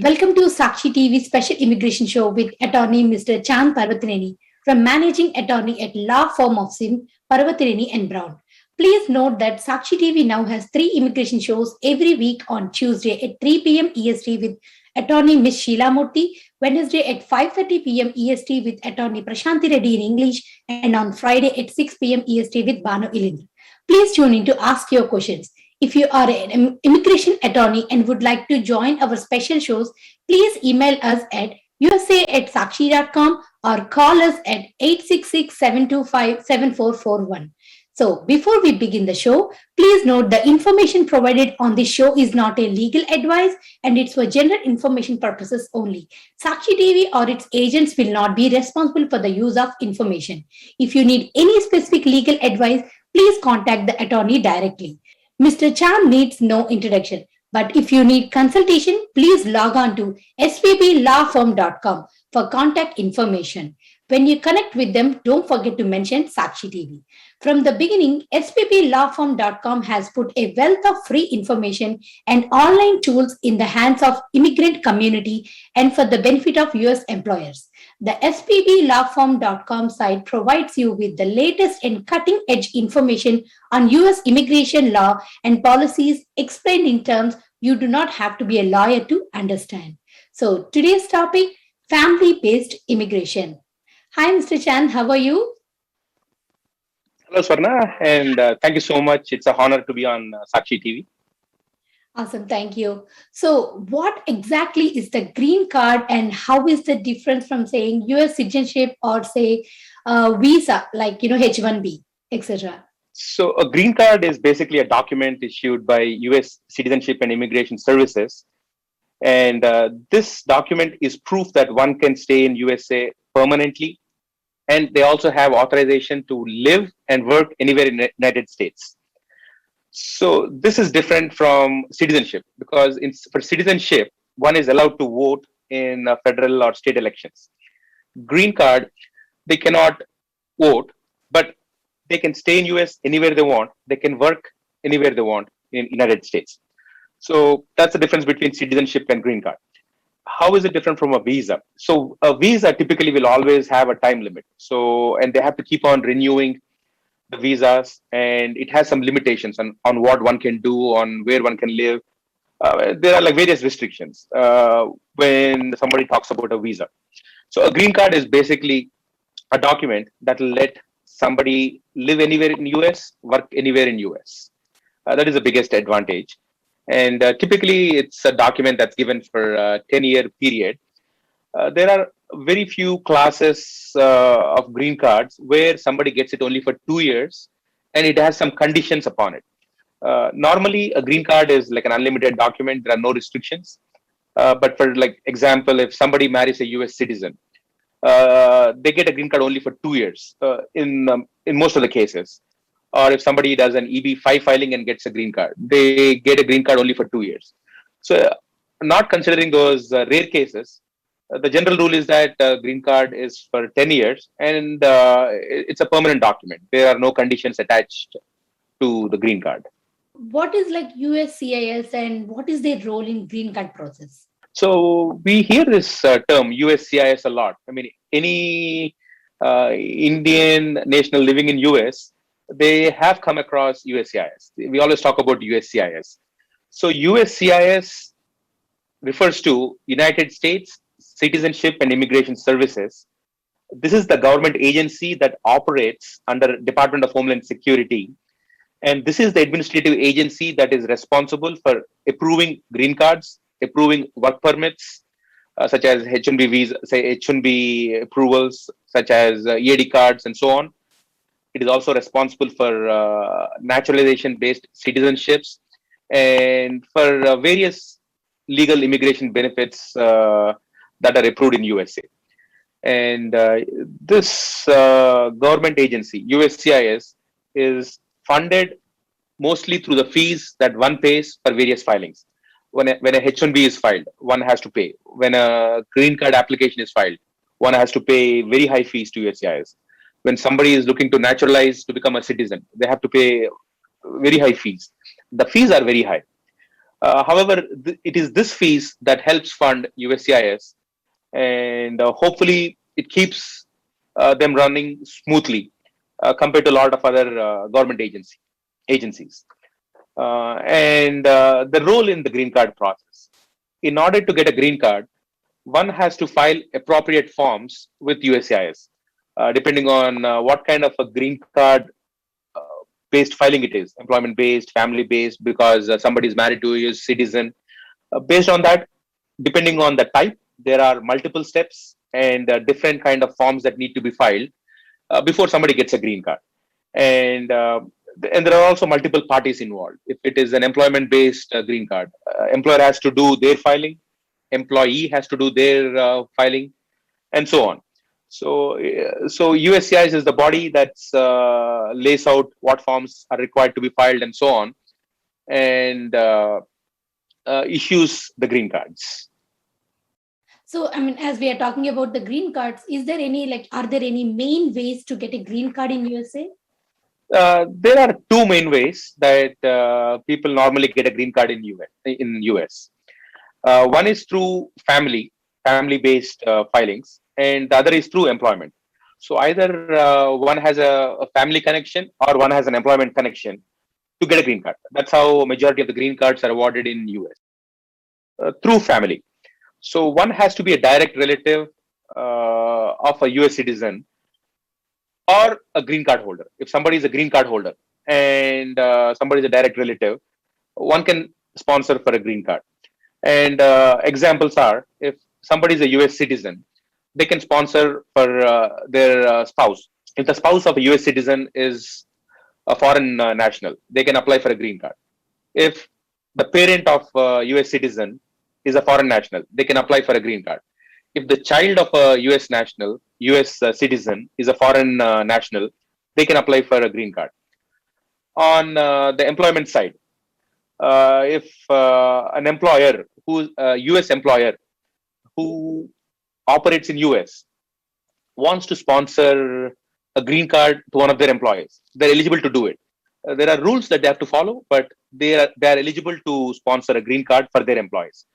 Welcome to Sakshi TV special immigration show with attorney Mr. Chan Parvathaneni from managing attorney at law firm of Sim Parvathaneni and Brown. Please note that Sakshi TV now has three immigration shows every week on Tuesday at 3 p.m. EST with attorney Ms. Sheila Murthy, Wednesday at 5:30 p.m. EST with attorney Prashanti Reddy in English, and on Friday at 6 p.m. EST with Banu Ilindra. Please tune in to ask your questions. If you are an immigration attorney and would like to join our special shows, please email us at usa at sakshi.com or call us at 866-725-7441. So, before we begin the show, please note the information provided on this show is not a legal advice and it's for general information purposes only. Sakshi TV or its agents will not be responsible for the use of information. If you need any specific legal advice, please contact the attorney directly. Mr. Chan needs no introduction, but if you need consultation, please log on to svblawfirm.com for contact information. When you connect with them, don't forget to mention Sakshi TV. From the beginning, svblawfirm.com has put a wealth of free information and online tools in the hands of immigrant community and for the benefit of US employers. The spblawfirm.com site provides you with the latest and cutting edge information on US immigration law and policies explained in terms you do not have to be a lawyer to understand. So, today's topic, family based immigration. Hi, Mr. Chan, how are you? Hello, Swarna, and thank you so much. It's an honor to be on Sakshi TV. Awesome, thank you. So, what exactly is the green card and how is the difference from saying US citizenship or say visa like H1B, etc.? So, a green card is basically a document issued by US Citizenship and Immigration Services, and this document is proof that one can stay in USA permanently, and they also have authorization to live and work anywhere in the United States. So this is different from citizenship because for citizenship, one is allowed to vote in federal or state elections. Green card, they cannot vote, but they can stay in US anywhere they want. They can work anywhere they want in United States. So that's the difference between citizenship and green card. How is it different from a visa? So a visa typically will always have a time limit. So, and they have to keep on renewing the visas, and it has some limitations on what one can do, on where one can live. There are like various restrictions when somebody talks about a visa. So a green card is basically a document that will let somebody live anywhere in US, work anywhere in US. That is the biggest advantage. And typically it's a document that's given for a 10-year period. There are very few classes of green cards where somebody gets it only for 2 years and it has some conditions upon it. Normally, a green card is like an unlimited document. There are no restrictions. But for like example, if somebody marries a US citizen, they get a green card only for 2 years in most of the cases. Or if somebody does an EB-5 filing and gets a green card, they get a green card only for 2 years. So not considering those rare cases, the general rule is that green card is for 10 years and it's a permanent document. There are no conditions attached to the green card. What is like USCIS and what is their role in green card process? So we hear this term USCIS a lot. I mean, any Indian national living in US, they have come across USCIS. We always talk about USCIS. So USCIS refers to United States Citizenship and Immigration Services. This is the government agency that operates under Department of Homeland Security. And this is the administrative agency that is responsible for approving green cards, approving work permits, such as H-1B visa, say H-1B approvals, such as EAD cards and so on. It is also responsible for naturalization-based citizenships and for various legal immigration benefits that are approved in USA. And this government agency, USCIS, is funded mostly through the fees that one pays for various filings. When a H-1B is filed, one has to pay. When a green card application is filed, one has to pay very high fees to USCIS. When somebody is looking to naturalize to become a citizen, they have to pay very high fees. The fees are very high. However, it is this fees that helps fund USCIS, and hopefully it keeps them running smoothly compared to a lot of other government agencies. And the role in the green card process. In order to get a green card, one has to file appropriate forms with USCIS, depending on what kind of a green card based filing it is, employment based, family based, because somebody is married to a US citizen. Based on that, depending on the type, there are multiple steps and different kind of forms that need to be filed before somebody gets a green card. And uh, and there are also multiple parties involved. If it is an employment based green card, employer has to do their filing, employee has to do their filing, and so on. So USCIS is the body that's lays out what forms are required to be filed and so on, and issues the green cards. So, I mean, as we are talking about the green cards, is there any are there any main ways to get a green card in USA? There are two main ways that people normally get a green card in US. One is through family-based filings, and the other is through employment. So either one has a family connection or one has an employment connection to get a green card. That's how majority of the green cards are awarded in US through family. So one has to be a direct relative of a US citizen or a green card holder. If somebody is a green card holder and somebody is a direct relative, one can sponsor for a green card. And examples are, if somebody is a US citizen, they can sponsor for their spouse. If the spouse of a US citizen is a foreign national, they can apply for a green card. If the parent of a US citizen is a foreign national, they can apply for a green card. If the child of a US national, US citizen is a foreign national, they can apply for a green card. On the employment side, if an employer who a US employer who operates in US wants to sponsor a green card to one of their employees, they're eligible to do it. There are rules that they have to follow, but they are eligible to sponsor a green card for their employees.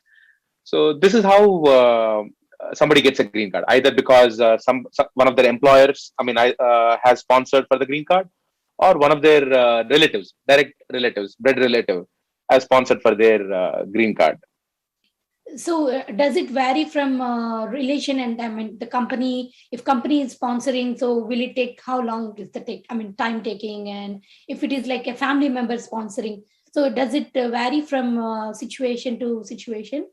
So this is how somebody gets a green card, either because some one of their employers, has sponsored for the green card, or one of their relatives, direct relatives, blood relative, has sponsored for their green card. So, does it vary from relation and, I mean, the company? If company is sponsoring, so will it take, how long is the take? I mean, time taking, and if it is like a family member sponsoring, so does it vary from situation to situation?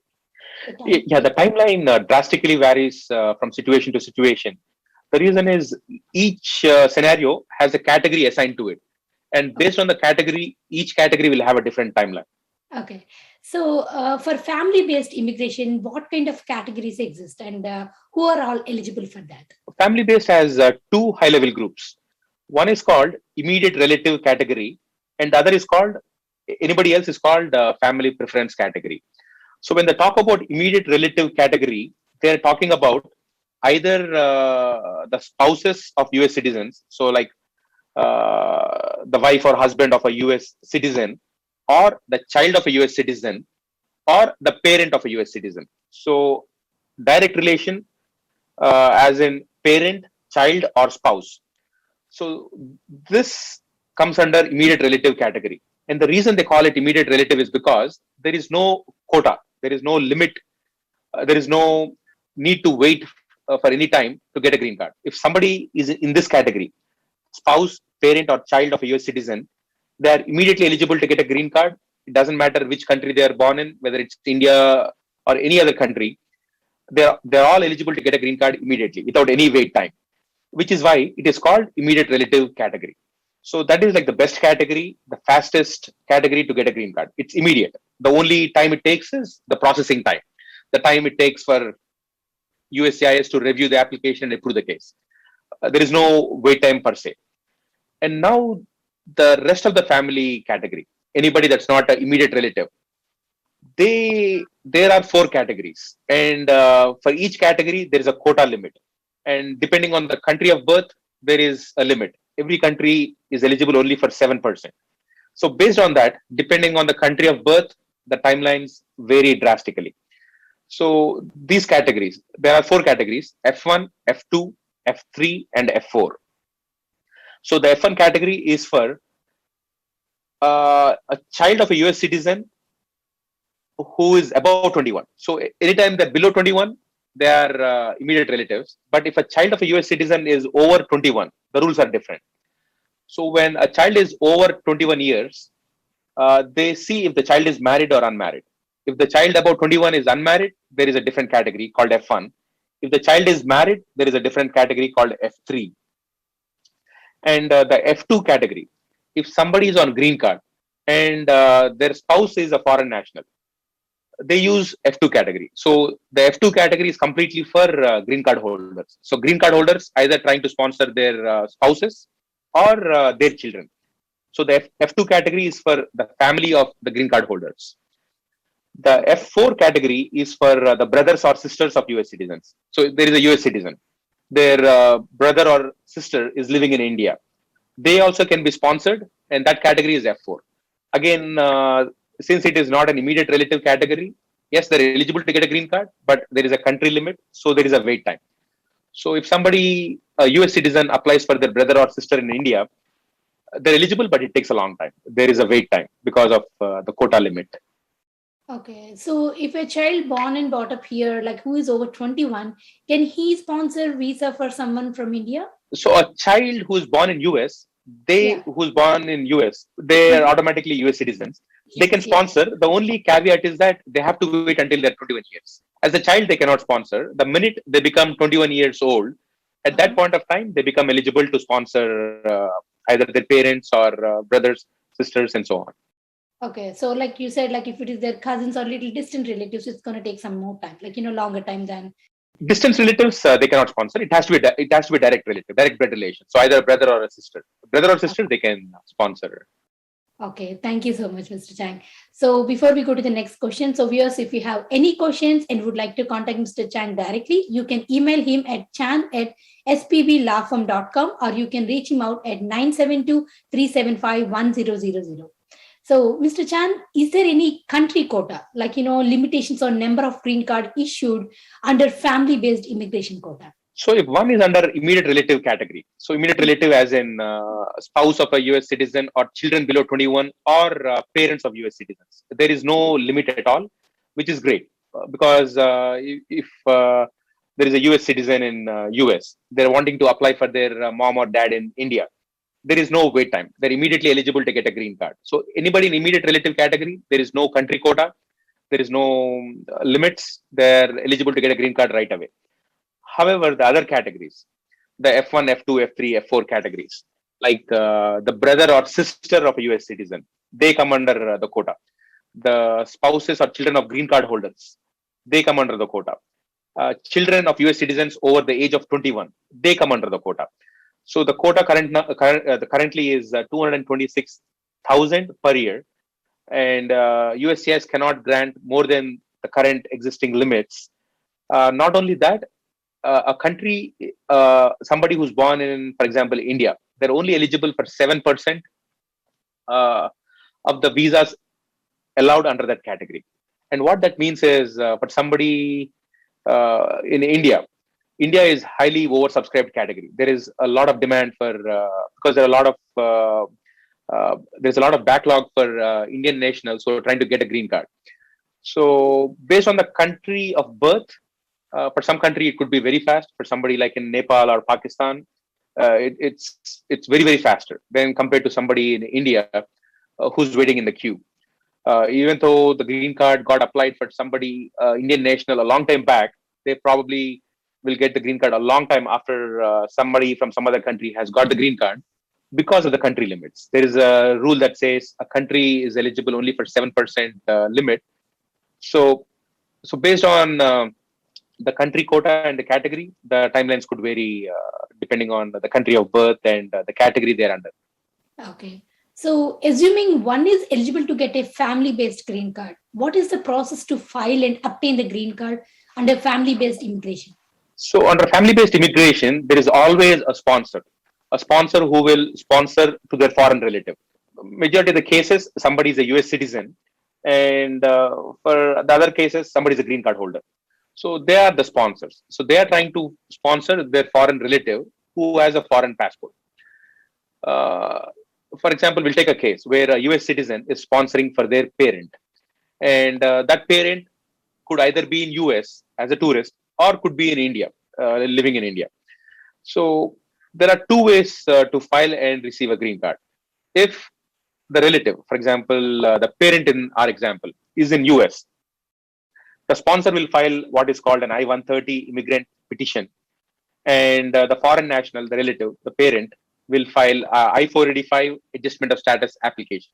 Yeah, the timeline drastically varies from situation to situation. The reason is each scenario has a category assigned to it, and based on the category, each category will have a different timeline. Okay. So, for family based immigration, what kind of categories exist, and who are all eligible for that? Family based has two high level groups. One is called immediate relative category, and the other is called, anybody else is called family preference category. So when they talk about immediate relative category, they're talking about either the spouses of US citizens, so like the wife or husband of a US citizen, or the child of a US citizen, or the parent of a US citizen. So direct relation, as in parent, child, or spouse. So this comes under immediate relative category. And the reason they call it immediate relative is because there is no quota, there is no limit, there is no need to wait for any time to get a green card. If somebody is in this category, spouse, parent, or child of a US citizen, they are immediately eligible to get a green card. It doesn't matter which country they are born in, whether it's India or any other country. They're all eligible to get a green card immediately without any wait time, which is why it is called immediate relative category. So that is like the best category, the fastest category to get a green card. It's immediate. The only time it takes is the processing time, the time it takes for USCIS to review the application and approve the case. There is no wait time per se. And now the rest of the family category, anybody that's not an immediate relative, there are four categories, and for each category there is a quota limit, and depending on the country of birth there is a limit. Every country is eligible only for 7%. So based on that, depending on the country of birth, the timelines vary drastically. So these categories, there are four categories: F1, F2, F3, and F4. So the F1 category is for a child of a US citizen who is above 21. So anytime they're below 21, they are immediate relatives. But if a child of a US citizen is over 21, the rules are different. So when a child is over 21 years, they see if the child is married or unmarried. If the child above 21 is unmarried, there is a different category called F1. If the child is married, there is a different category called F3. And the F2 category, if somebody is on green card and their spouse is a foreign national, they use F2 category. So the F2 category is completely for green card holders. So green card holders either trying to sponsor their spouses or their children. So the F2 category is for the family of the green card holders. The F4 category is for the brothers or sisters of US citizens. So there is a US citizen. Their brother or sister is living in India. They also can be sponsored, and that category is F4. Again, since it is not an immediate relative category, yes, they're eligible to get a green card, but there is a country limit, so there is a wait time. So if somebody, a US citizen, applies for their brother or sister in India, they're eligible, but it takes a long time. There is a wait time because of the quota limit. Okay, so if a child born and brought up here, like who is over 21, can he sponsor visa for someone from India? So a child who's born in US, Yeah. who's born in US, they are Mhm. automatically US citizens. They can Yes, yes. sponsor. The only caveat is that they have to wait until they're 21 years. As a child, they cannot sponsor. The minute they become 21 years old, at that Uh-huh. point of time, they become eligible to sponsor either their parents or brothers, sisters, and so on. Okay, so like you said, like if it is their cousins or little distant relatives, it's going to take some more time, like, longer time than. Distance relatives, they cannot sponsor. It has to be it has to be direct relative, direct blood relation. So either a brother or a sister, brother or sister, they can sponsor. Okay, thank you so much, Mr. Chang. So before we go to the next question, so viewers, if you have any questions and would like to contact Mr. Chang directly, you can email him at chan@spblawfirm.com, or you can reach him out at 972-375-1000. So, Mr. Chan, is there any country quota, like, limitations on number of green card issued under family-based immigration quota? So if one is under immediate relative category, so immediate relative as in spouse of a US citizen or children below 21 or parents of US citizens, there is no limit at all, which is great because if there is a US citizen in US, they're wanting to apply for their mom or dad in India. There is no wait time. They're immediately eligible to get a green card. So anybody in immediate relative category, there is no country quota, there is no limits. They're eligible to get a green card right away. However, the other categories, the F1, F2, F3, F4 categories, like the brother or sister of a US citizen, they come under the quota. The spouses or children of green card holders, they come under the quota. Children of US citizens over the age of 21, they come under the quota. So the quota currently is 226,000 per year, and USCIS cannot grant more than the current existing limits. Not only that, a country, somebody who's born in, for example, India, they're only eligible for 7% uh, of the visas allowed under that category. And what that means is for somebody in India, India is highly oversubscribed category. There is a lot of demand for because there are a lot of there's a lot of backlog for Indian nationals who are trying to get a green card. So based on the country of birth, for some country it could be very fast. For somebody like in Nepal or Pakistan, it's very faster than compared to somebody in India who's waiting in the queue. Even though the green card got applied for somebody Indian national a long time back, they probably will get the green card a long time after somebody from some other country has got the green card because of the country limits. There is a rule that says a country is eligible only for 7% limit. So, so based on the country quota and the category, the timelines could vary depending on the country of birth and the category they're under. Okay. So, assuming one is eligible to get a family based green card, what is the process to file and obtain the green card under family based immigration? So, under family based immigration, there is always a sponsor who will sponsor to their foreign relative. Majority of the cases, somebody is a US citizen And for the other cases, somebody is a green card holder. So they are the sponsors. So they are trying to sponsor their foreign relative who has a foreign passport. Uh, for example, we'll take a case where a US citizen is sponsoring for their parent, and that parent could either be in US as a tourist or could be in India, living in India. So there are two ways to file and receive a green card. If the relative, for example, the parent in our example, is in US, the sponsor will file what is called an I-130 immigrant petition, and the foreign national, the relative, the parent, will file I-485 adjustment of status application.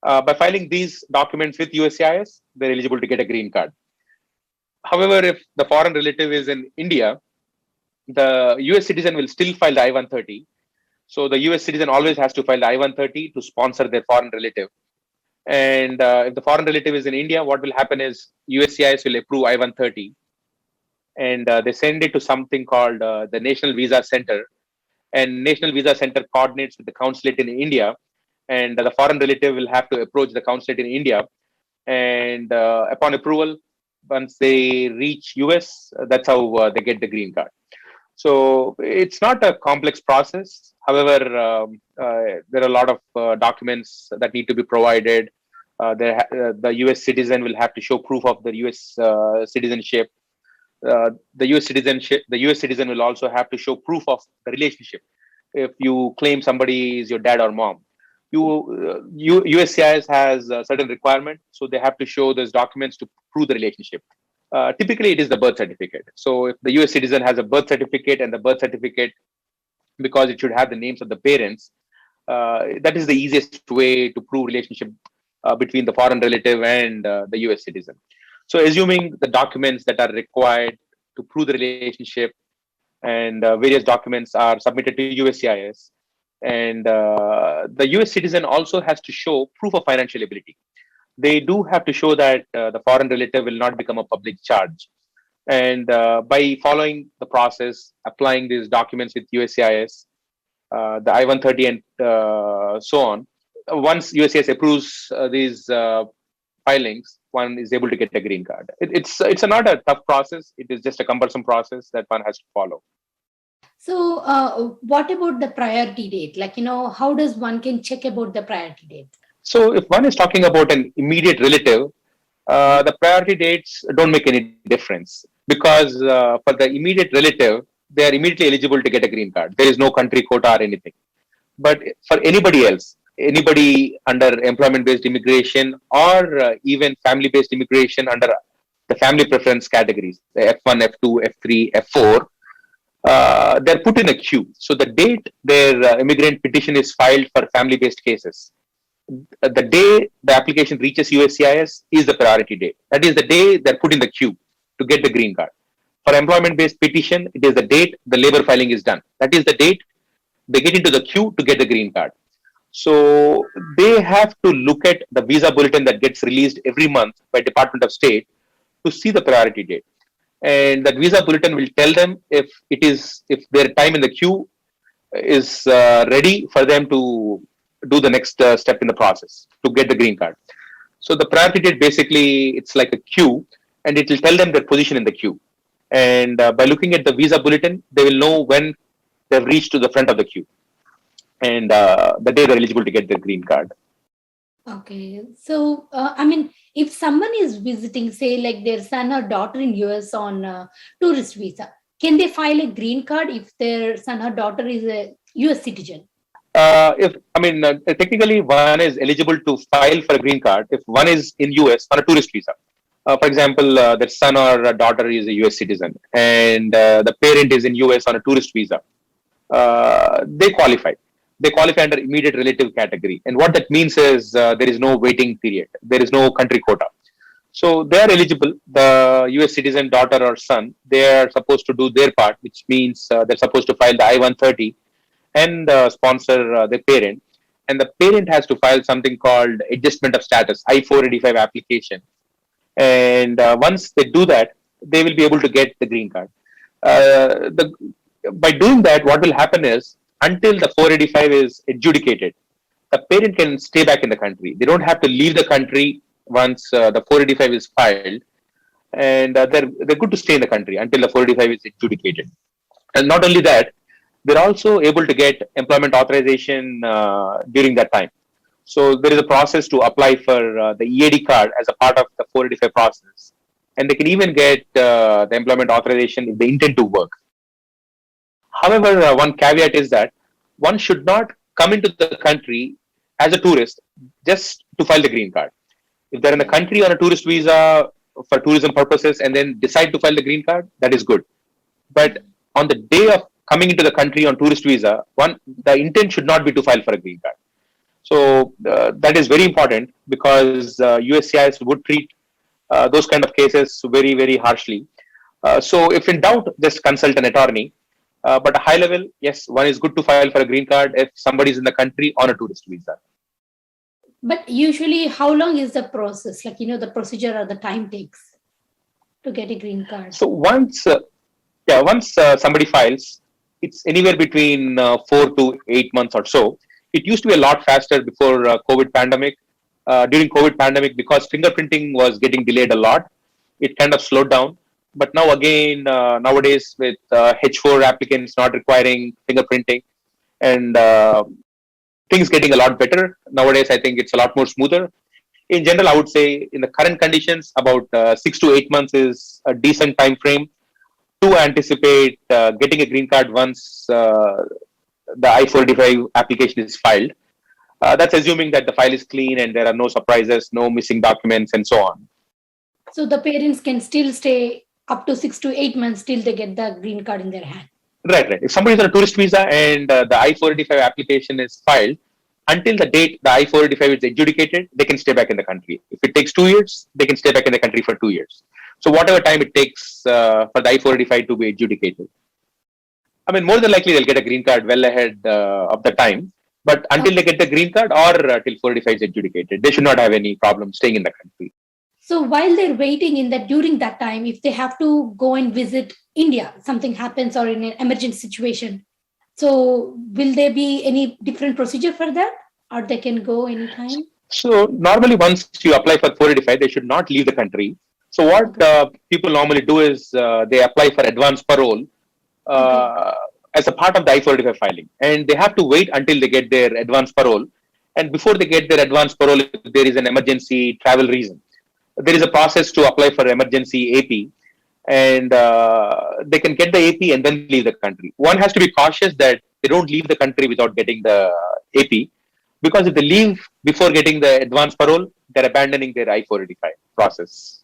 By filing these documents with USCIS, they're eligible to get a green card. However, if the foreign relative is in India, the US citizen will still file the I-130. So the US citizen always has to file the I-130 to sponsor their foreign relative. And if the foreign relative is in India, what will happen is USCIS will approve I-130, and they send it to something called the National Visa Center. And National Visa Center coordinates with the consulate in India, and the foreign relative will have to approach the consulate in India. And upon approval, once they reach US, that's how they get the green card. So it's not a complex process. However, there are a lot of documents that need to be provided. The US citizen will have to show proof of the US citizenship. The US citizen will also have to show proof of the relationship. If you claim somebody is your dad or mom, USCIS has a certain requirement, so they have to show those documents to prove the relationship. Typically, it is the birth certificate. So if the US citizen has a birth certificate, and the birth certificate, because it should have the names of the parents, that is the easiest way to prove relationship between the foreign relative and the US citizen. So assuming the documents that are required to prove the relationship, and various documents are submitted to USCIS, and the US citizen also has to show proof of financial ability. They do have to show that the foreign relative will not become a public charge. And by following the process, applying these documents with USCIS, the I-130 and so on, once USCIS approves these filings, one is able to get a green card. It's not a tough process. It is just a cumbersome process that one has to follow. So, what about the priority date? Like, how does one can check about the priority date? So if one is talking about an immediate relative, the priority dates don't make any difference, because for the immediate relative, they are immediately eligible to get a green card. There is no country quota or anything. But for anybody else, anybody under employment-based immigration, or even family-based immigration under the family preference categories, the F1, F2, F3, F4, they're put in a queue. So the date their immigrant petition is filed for family-based cases, the day the application reaches USCIS is the priority date. That is the day they're put in the queue to get the green card. For employment-based petition, it is the date the labor filing is done. That is the date they get into the queue to get the green card. So they have to look at the visa bulletin that gets released every month by Department of State to see the priority date. And that visa bulletin will tell them if their time in the queue is ready for them to do the next step in the process to get the green card. So the priority date, basically, it's like a queue, and it will tell them their position in the queue. And by looking at the visa bulletin, they will know when they've reached to the front of the queue, and the day they're eligible to get their green card. Okay. So, if someone is visiting, say, like their son or daughter in US on tourist visa, can they file a green card if their son or daughter is a US citizen? Technically, one is eligible to file for a green card if one is in US on a tourist visa. For example, their son or daughter is a US citizen, and the parent is in US on a tourist visa. They qualify. They qualify under immediate relative category. And what that means is there is no waiting period. There is no country quota. So they are eligible. The US citizen daughter or son, they are supposed to do their part, which means they're supposed to file the I-130 and sponsor the parent. And the parent has to file something called adjustment of status, I-485 application. And once they do that, they will be able to get the green card. By doing that, what will happen is, until the 485 is adjudicated, the parent can stay back in the country. They don't have to leave the country once the 485 is filed, and they're good to stay in the country until the 485 is adjudicated. And not only that, they're also able to get employment authorization during that time. So there is a process to apply for the EAD card as a part of the 485 process, and they can even get the employment authorization if they intend to work. However, one caveat is that one should not come into the country as a tourist just to file the green card. If they're in the country on a tourist visa for tourism purposes and then decide to file the green card, that is good. But on the day of coming into the country on tourist visa, the intent should not be to file for a green card. So that is very important because USCIS would treat those kind of cases very, very harshly. So if in doubt, just consult an attorney. But a high level, yes, one is good to file for a green card if somebody is in the country on a tourist visa. But usually, how long is the process? Like, the procedure or the time takes to get a green card? So once somebody files, it's anywhere between 4 to 8 months or so. It used to be a lot faster before COVID pandemic. During COVID pandemic, because fingerprinting was getting delayed a lot, it kind of slowed down. But now again, nowadays with H4 applicants not requiring fingerprinting and things getting a lot better. Nowadays, I think it's a lot more smoother. In general, I would say in the current conditions, about 6 to 8 months is a decent time frame to anticipate getting a green card once the I-485 application is filed. That's assuming that the file is clean and there are no surprises, no missing documents, and so on. So the parents can still stay up to 6 to 8 months till they get the green card in their hand. Right. If somebody is on a tourist visa and the I-485 application is filed, until the date the I-485 is adjudicated, they can stay back in the country. If it takes 2 years, they can stay back in the country for 2 years. So whatever time it takes for the I-485 to be adjudicated. I mean, more than likely they'll get a green card well ahead of the time. But until they get the green card or till 485 is adjudicated, they should not have any problem staying in the country. So while they're waiting during that time, if they have to go and visit India, something happens or in an emergency situation, so will there be any different procedure for that, or they can go anytime? So normally once you apply for 485, they should not leave the country. So what people normally do is they apply for advance parole as a part of the I-485 filing. And they have to wait until they get their advance parole. And before they get their advance parole, if there is an emergency travel reason, there is a process to apply for emergency AP. And they can get the AP and then leave the country. One has to be cautious that they don't leave the country without getting the AP. Because if they leave before getting the advance parole, they're abandoning their I-485 process.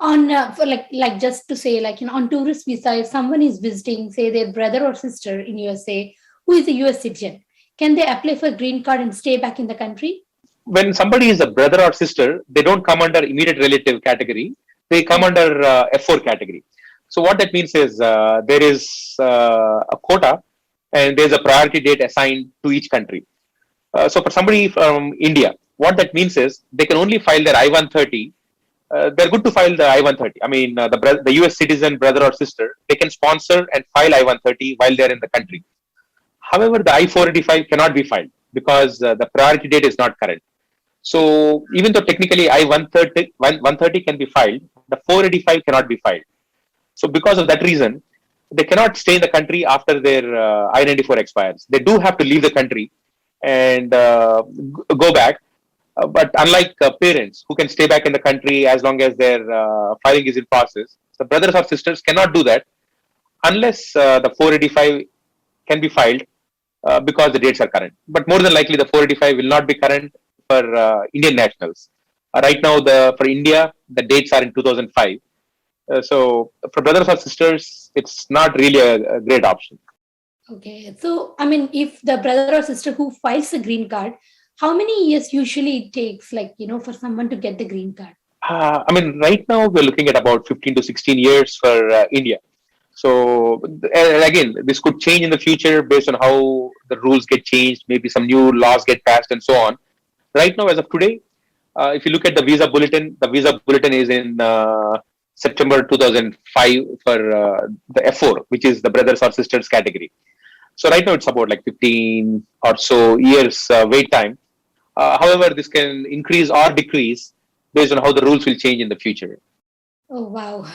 On for like just to say, on tourist visa, if someone is visiting, say their brother or sister in USA who is a US citizen, can they apply for green card and stay back in the country? When somebody is a brother or sister, they don't come under immediate relative category. They come under F4 category. So what that means is there is a quota and there's a priority date assigned to each country. So for somebody from India, what that means is they can only file their I-130. They're good to file the I-130. I mean, the US citizen brother or sister, they can sponsor and file I-130 while they're in the country. However, the I-485 cannot be filed because the priority date is not current. So even though technically I-130 can be filed, the 485 cannot be filed. So because of that reason, they cannot stay in the country after their I-94 expires. They do have to leave the country and go back. But unlike parents who can stay back in the country as long as their filing is in process, the brothers or sisters cannot do that unless the 485 can be filed because the dates are current. But more than likely, the 485 will not be current for Indian nationals. Right now, for India, the dates are in 2005. So for brothers or sisters, it's not really a great option. Okay. So, I mean, if the brother or sister who files a green card, how many years usually it takes, for someone to get the green card? I mean, right now we're looking at about 15 to 16 years for India. So again, this could change in the future based on how the rules get changed. Maybe some new laws get passed and so on. Right now, as of today, if you look at the visa bulletin is in September 2005 for the F4, which is the brothers or sisters category. So right now it's about 15 or so years wait time. However, this can increase or decrease based on how the rules will change in the future. Oh, wow.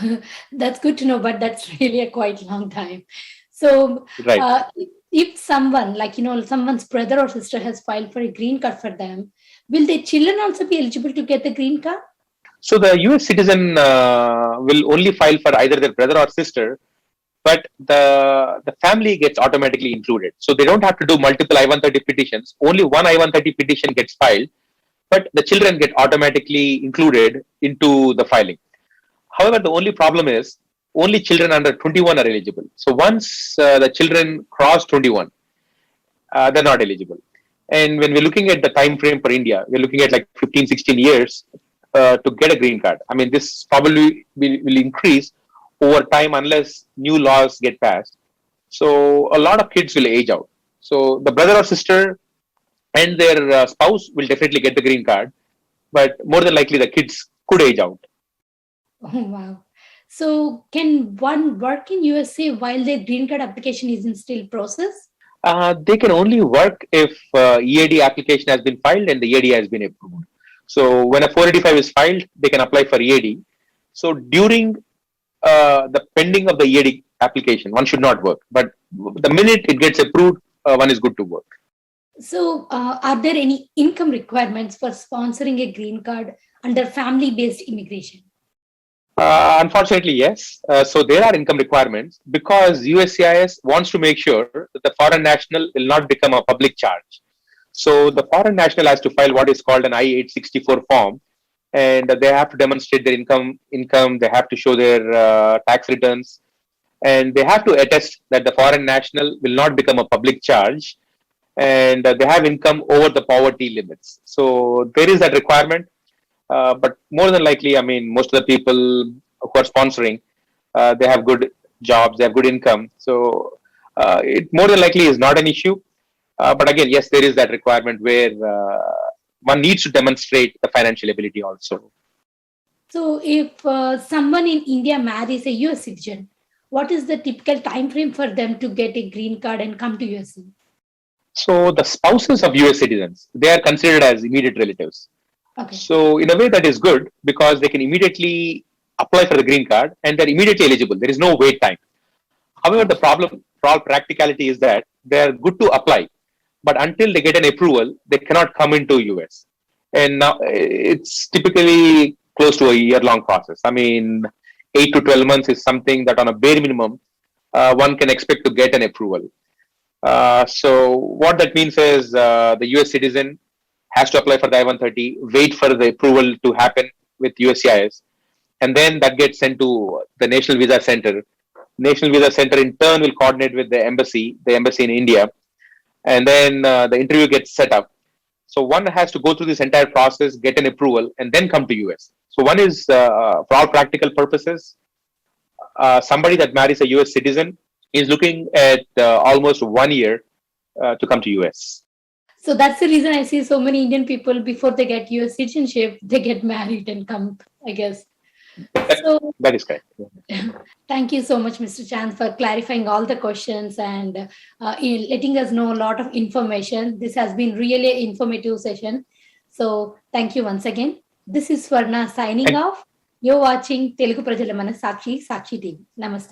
That's good to know, but that's really a quite long time. So, Right. if someone, like, someone's brother or sister has filed for a green card for them, will their children also be eligible to get the green card? So the US citizen will only file for either their brother or sister, but the family gets automatically included. So they don't have to do multiple I-130 petitions. Only one I-130 petition gets filed, but the children get automatically included into the filing. However, the only problem is only children under 21 are eligible. So once the children cross 21, they're not eligible. And when we're looking at the time frame for India, we're looking at like 15, 16 years to get a green card. I mean, this probably will increase over time unless new laws get passed. So a lot of kids will age out. So the brother or sister and their spouse will definitely get the green card, but more than likely the kids could age out. Oh, wow. So, can one work in USA while their green card application is in still process? They can only work if EAD application has been filed and the EAD has been approved. So when a 485 is filed, they can apply for EAD. So during the pending of the EAD application, one should not work. But the minute it gets approved, one is good to work. So, are there any income requirements for sponsoring a green card under family based immigration? Unfortunately, yes. So there are income requirements because USCIS wants to make sure that the foreign national will not become a public charge. So the foreign national has to file what is called an I-864 form, and they have to demonstrate their income. They have to show their tax returns, and they have to attest that the foreign national will not become a public charge, and they have income over the poverty limits. So there is that requirement. But more than likely, I mean, most of the people who are sponsoring, they have good jobs, they have good income. So it more than likely is not an issue. But again, yes, there is that requirement where one needs to demonstrate the financial ability also. So, if someone in India marries a US citizen, what is the typical time frame for them to get a green card and come to USA? So the spouses of US citizens, they are considered as immediate relatives. Okay. So in a way that is good because they can immediately apply for the green card and they're immediately eligible. There is no wait time. However, the problem for all practicality is that they are good to apply, but until they get an approval, they cannot come into US. And now it's typically close to a year-long process. I mean, 8 to 12 months is something that on a bare minimum, one can expect to get an approval. So what that means is the US citizen has to apply for the I-130, wait for the approval to happen with USCIS, and then that gets sent to the National Visa Center. National Visa Center in turn will coordinate with the embassy in India, and then the interview gets set up. So one has to go through this entire process, get an approval, and then come to US. So one is, for all practical purposes, somebody that marries a US citizen is looking at almost 1 year to come to US. So that's the reason I see so many Indian people before they get US citizenship, they get married and come, I guess. So That is correct. thank you so much, Mr. Chand, for clarifying all the questions and in letting us know a lot of information. This has been really an informative session. So thank you once again. This is Swarna signing Thank off. You're watching Telugu Prajalamana Sakshi TV. Namaste.